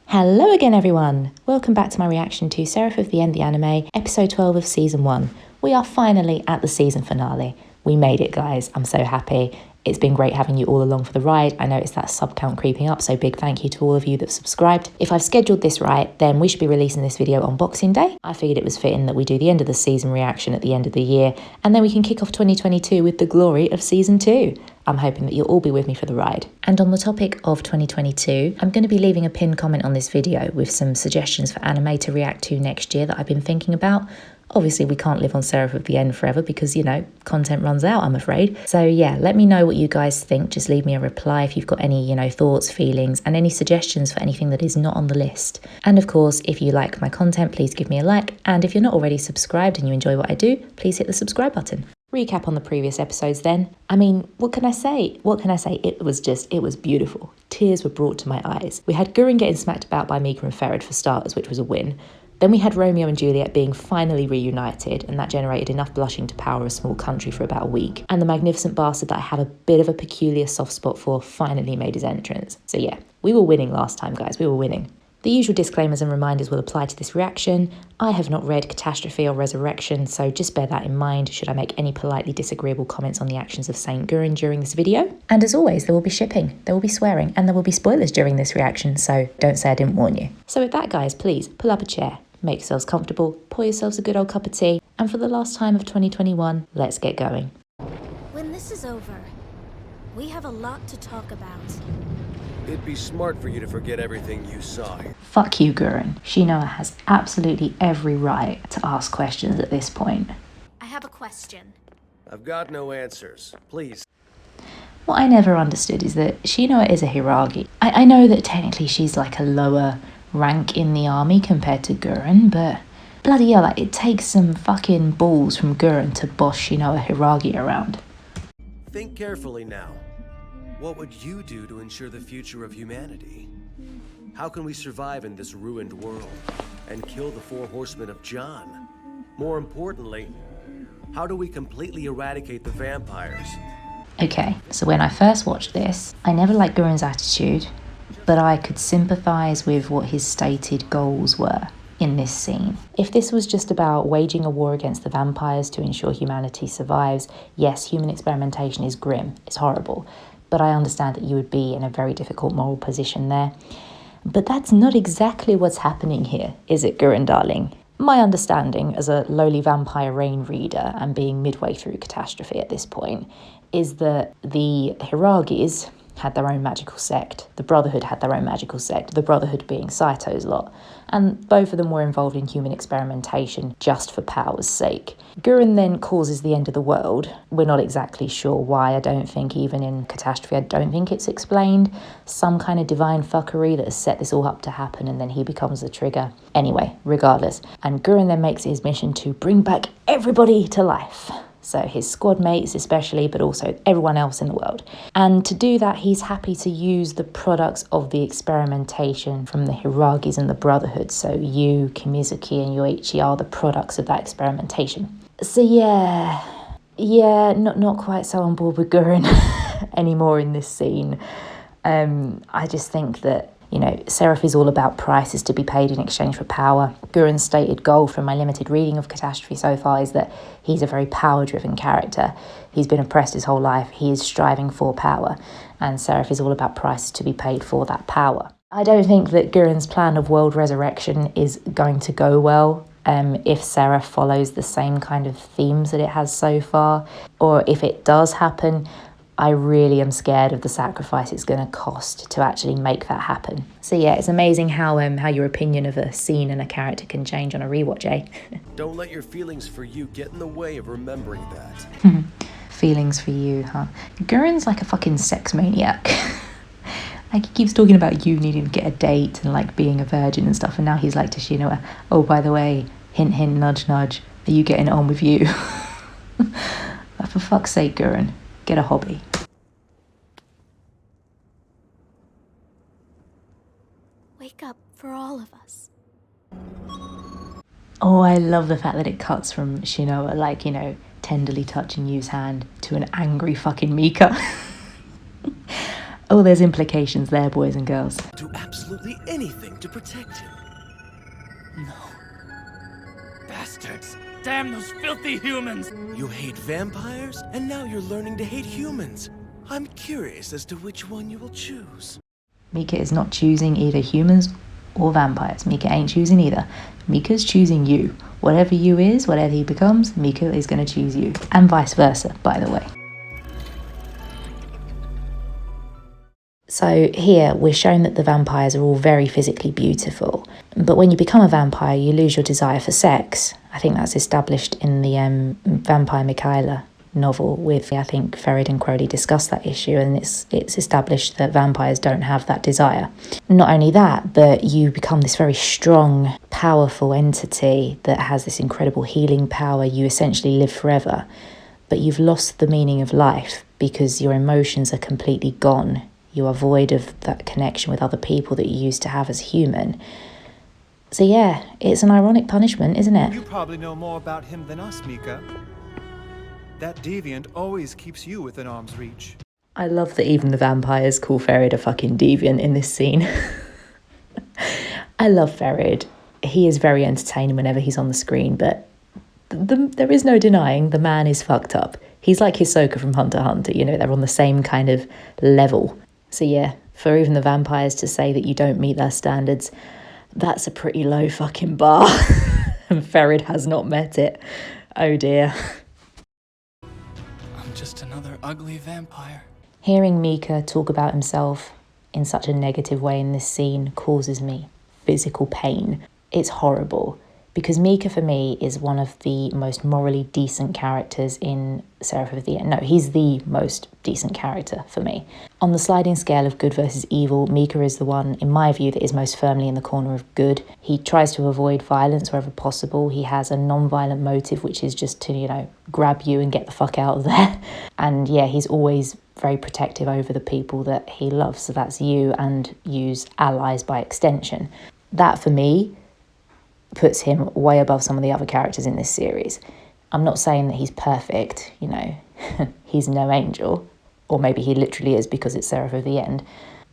Hello again everyone! Welcome back to my reaction to Seraph of the End, the anime, episode 12 of season 1. We are finally at the season finale. We made it, guys. I'm so happy. It's been great having you all along for the ride. I noticed that sub count creeping up, so big thank you to all of you that subscribed. If I've scheduled this right, then we should be releasing this video on Boxing Day. I figured it was fitting that we do the end of the season reaction at the end of the year, and then we can kick off 2022 with the glory of season 2. I'm hoping that you'll all be with me for the ride. And on the topic of 2022, I'm going to be leaving a pinned comment on this video with some suggestions for anime to react to next year that I've been thinking about. Obviously, we can't live on Seraph of the End forever because, you know, content runs out, I'm afraid. So yeah, let me know what you guys think. Just leave me a reply if you've got any, thoughts, feelings, and any suggestions for anything that is not on the list. And of course, if you like my content, please give me a like. And if you're not already subscribed and you enjoy what I do, please hit the subscribe button. Recap on the previous episodes then. I mean, what can I say? It was beautiful. Tears were brought to my eyes. We had Guren getting smacked about by Mika and Ferret for starters, which was a win. Then we had Romeo and Juliet being finally reunited, and that generated enough blushing to power a small country for about a week. And the magnificent bastard that I have a bit of a peculiar soft spot for finally made his entrance. So yeah, we were winning last time, guys, we were winning. The usual disclaimers and reminders will apply to this reaction. I have not read Catastrophe or Resurrection, so just bear that in mind should I make any politely disagreeable comments on the actions of Saint Guren during this video. And as always, there will be shipping, there will be swearing, and there will be spoilers during this reaction, so don't say I didn't warn you. So with that, guys, please pull up a chair, make yourselves comfortable, pour yourselves a good old cup of tea, and for the last time of 2021, let's get going. When this is over, we have a lot to talk about. It'd be smart for you to forget everything you saw. Fuck you, Guren. Shinoa has absolutely every right to ask questions at this point. I have a question. I've got no answers. Please. What I never understood is that Shinoa is a Hiragi. I know that technically she's like a lower rank in the army compared to Guren, but bloody hell, like, it takes some fucking balls from Guren to boss Shinoa Hiragi around. Think carefully now. What would you do to ensure the future of humanity? How can we survive in this ruined world and kill the 4 horsemen of John? More importantly, how do we completely eradicate the vampires? Okay, so when I first watched this, I never liked Guren's attitude, but I could sympathise with what his stated goals were in this scene. If this was just about waging a war against the vampires to ensure humanity survives, yes, human experimentation is grim, it's horrible, but I understand that you would be in a very difficult moral position there. But that's not exactly what's happening here, is it, Guren, darling? My understanding as a lowly vampire rain reader and being midway through Catastrophe at this point is that the Hiragis had their own magical sect. The Brotherhood had their own magical sect, the Brotherhood being Saito's lot, and both of them were involved in human experimentation just for power's sake. Guren then causes the end of the world. We're not exactly sure why. I don't think even in Catastrophe, I don't think it's explained. Some kind of divine fuckery that has set this all up to happen, and then he becomes the trigger. Anyway, regardless. And Guren then makes his mission to bring back everybody to life. So his squad mates especially, but also everyone else in the world. And to do that, he's happy to use the products of the experimentation from the Hiragis and the Brotherhood. So you, Kimizuki, and Yoichi are the products of that experimentation. So yeah, not quite so on board with Guren anymore in this scene. I just think that, Seraph is all about prices to be paid in exchange for power. Guren's stated goal from my limited reading of Catastrophe so far is that he's a very power-driven character. He's been oppressed his whole life. He is striving for power, and Seraph is all about prices to be paid for that power. I don't think that Guren's plan of world resurrection is going to go well if Seraph follows the same kind of themes that it has so far, or if it does happen, I really am scared of the sacrifice it's going to cost to actually make that happen. So yeah, it's amazing how your opinion of a scene and a character can change on a rewatch, eh? Don't let your feelings for you get in the way of remembering that. Feelings for you, huh? Guren's like a fucking sex maniac. Like, he keeps talking about you needing to get a date and like being a virgin and stuff, and now he's like to Shinoa, oh, by the way, hint hint, nudge nudge, are you getting on with you? But for fuck's sake, Guren, get a hobby. Wake up for all of us. Oh, I love the fact that it cuts from Shinoa, like, tenderly touching Yu's hand to an angry fucking Mika. Oh, there's implications there, boys and girls. Do absolutely anything to protect him. No. Bastards! Damn those filthy humans! You hate vampires, and now you're learning to hate humans. I'm curious as to which one you will choose. Mika is not choosing either humans or vampires. Mika ain't choosing either. Mika's choosing you. Whatever you is, whatever he becomes, Mika is going to choose you. And vice versa, by the way. So here we're shown that the vampires are all very physically beautiful. But when you become a vampire, you lose your desire for sex. I think that's established in the Vampire Michaela novel with, I think, Ferid and Crowley discuss that issue, and it's established that vampires don't have that desire. Not only that, but you become this very strong, powerful entity that has this incredible healing power. You essentially live forever, but you've lost the meaning of life because your emotions are completely gone. You are void of that connection with other people that you used to have as human. So yeah, it's an ironic punishment, isn't it? You probably know more about him than us, Mika. That deviant always keeps you within arm's reach. I love that even the vampires call Ferid a fucking deviant in this scene. I love Ferid. He is very entertaining whenever he's on the screen, but there is no denying the man is fucked up. He's like Hisoka from Hunter x Hunter, you know, they're on the same kind of level. So yeah, for even the vampires to say that you don't meet their standards, that's a pretty low fucking bar. And Ferid has not met it. Oh dear. I'm just another ugly vampire. Hearing Mika talk about himself in such a negative way in this scene causes me physical pain. It's horrible. Because Mika, for me, is one of the most morally decent characters in Seraph of the End. No, he's the most decent character for me. On the sliding scale of good versus evil, Mika is the one, in my view, that is most firmly in the corner of good. He tries to avoid violence wherever possible. He has a non-violent motive, which is just to, you know, grab you and get the fuck out of there. And yeah, he's always very protective over the people that he loves. So that's you and you's allies by extension. That, for me, puts him way above some of the other characters in this series. I'm not saying that he's perfect, you know, he's no angel, or maybe he literally is because it's Seraph of the End,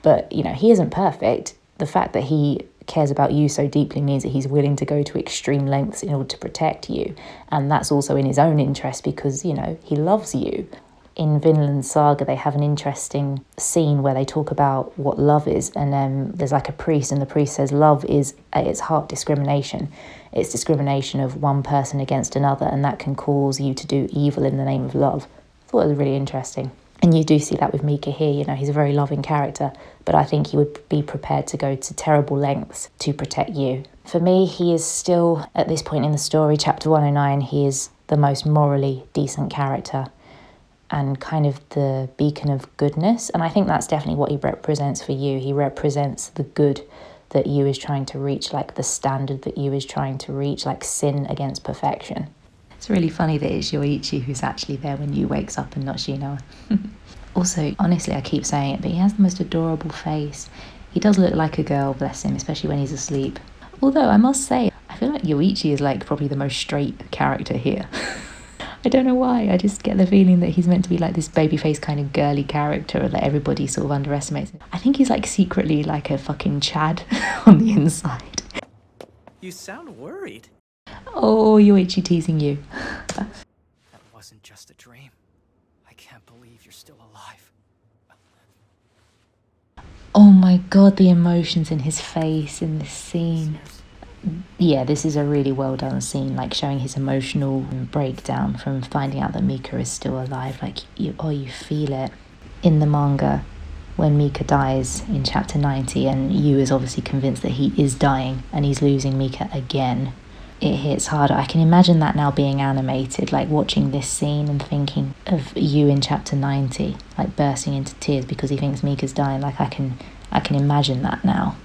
but, you know, he isn't perfect. The fact that he cares about you so deeply means that he's willing to go to extreme lengths in order to protect you, and that's also in his own interest because, you know, he loves you. In Vinland Saga, they have an interesting scene where they talk about what love is, and there's like a priest, and the priest says love is, at its heart, discrimination. It's discrimination of one person against another, and that can cause you to do evil in the name of love. I thought it was really interesting. And you do see that with Mika here, you know, he's a very loving character, but I think he would be prepared to go to terrible lengths to protect you. For me, he is still, at this point in the story, chapter 109, he is the most morally decent character and kind of the beacon of goodness. And I think that's definitely what he represents for you. He represents the good that you is trying to reach, like the standard that you is trying to reach, like sin against perfection. It's really funny that it's Yoichi who's actually there when you wakes up and not Shino. Also, honestly, I keep saying it, but he has the most adorable face. He does look like a girl, bless him, especially when he's asleep. Although, I must say, I feel like Yoichi is like probably the most straight character here. I don't know why, I just get the feeling that he's meant to be like this babyface kind of girly character that everybody sort of underestimates. I think he's like secretly like a fucking Chad on the inside. You sound worried. Oh, Yoichi teasing you. That wasn't just a dream. I can't believe you're still alive. Oh my god, the emotions in his face in this scene. Yeah, this is a really well done scene, like showing his emotional breakdown from finding out that Mika is still alive. Like, you feel it. In the manga, when Mika dies in chapter 90, and Yu is obviously convinced that he is dying and he's losing Mika again, it hits harder. I can imagine that now being animated, like watching this scene and thinking of Yu in chapter 90, like bursting into tears because he thinks Mika's dying. Like, I can imagine that now.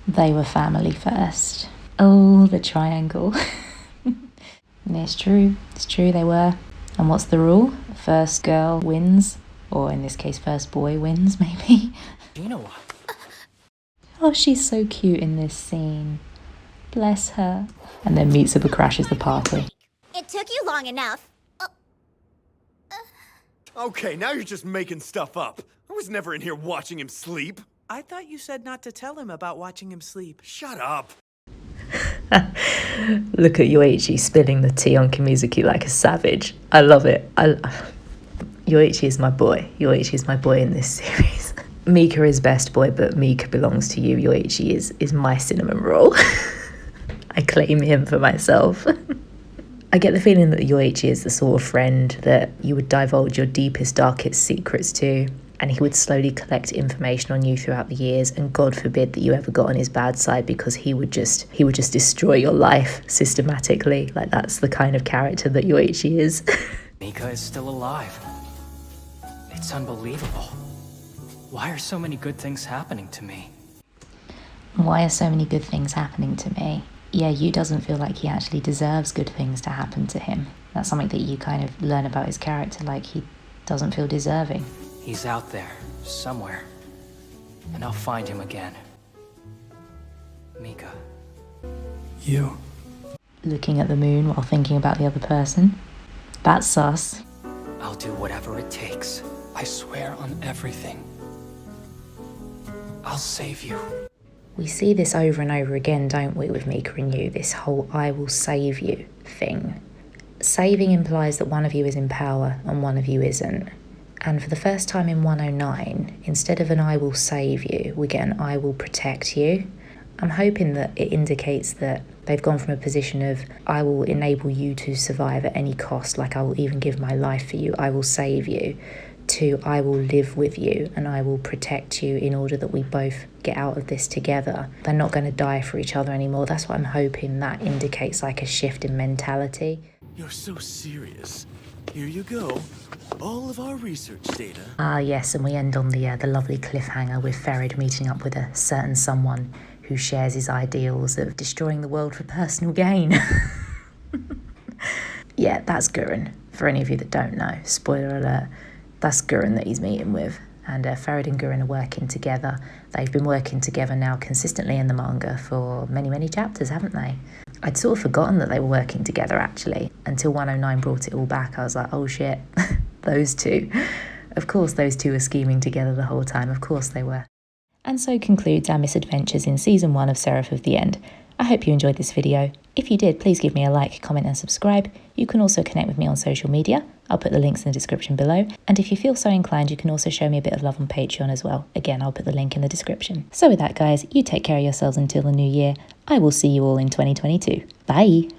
They were family first. Oh, the triangle. It's true, they were. And what's the rule? First girl wins, or in this case, first boy wins, maybe. You know what? Oh, she's so cute in this scene. Bless her. And then Mitsuba crashes the party. It took you long enough. Okay, now you're just making stuff up. I was never in here watching him sleep. I thought you said not to tell him about watching him sleep. Shut up. Look at Yoichi spilling the tea on Kimizuki like a savage. I love it. Yoichi is my boy. Yoichi is my boy in this series. Mika is best boy, but Mika belongs to you. Yoichi is my cinnamon roll. I claim him for myself. I get the feeling that Yoichi is the sort of friend that you would divulge your deepest, darkest secrets to, and he would slowly collect information on you throughout the years, and God forbid that you ever got on his bad side, because he would just destroy your life systematically. Like, that's the kind of character that Yoichi is. Mika is still alive. It's unbelievable. Why are so many good things happening to me? Why are so many good things happening to me? Yeah, Yu doesn't feel like he actually deserves good things to happen to him. That's something that you kind of learn about his character, like he doesn't feel deserving. He's out there, somewhere. And I'll find him again. Mika. You. Looking at the moon while thinking about the other person. That's sus. I'll do whatever it takes. I swear on everything. I'll save you. We see this over and over again, don't we, with Mika and Yu, this whole I will save you thing. Saving implies that one of you is in power and one of you isn't. And for the first time in 109, instead of an I will save you, we get an I will protect you. I'm hoping that it indicates that they've gone from a position of I will enable you to survive at any cost, like I will even give my life for you, I will save you, to I will live with you and I will protect you in order that we both get out of this together. They're not going to die for each other anymore. That's what I'm hoping that indicates, like a shift in mentality. You're so serious. Here you go. All of our research data. Ah yes, and we end on the lovely cliffhanger with Ferid meeting up with a certain someone who shares his ideals of destroying the world for personal gain. Yeah, that's Guren. For any of you that don't know, spoiler alert, that's Guren that he's meeting with. And Ferid and Guren are working together. They've been working together now consistently in the manga for many, many chapters, haven't they? I'd sort of forgotten that they were working together, actually, until 109 brought it all back. I was like, oh shit, those two. Of course those two were scheming together the whole time, of course they were. And so concludes our misadventures in Season 1 of Seraph of the End. I hope you enjoyed this video. If you did, please give me a like, comment and subscribe. You can also connect with me on social media. I'll put the links in the description below. And if you feel so inclined, you can also show me a bit of love on Patreon as well. Again, I'll put the link in the description. So with that, guys, you take care of yourselves until the new year. I will see you all in 2022. Bye!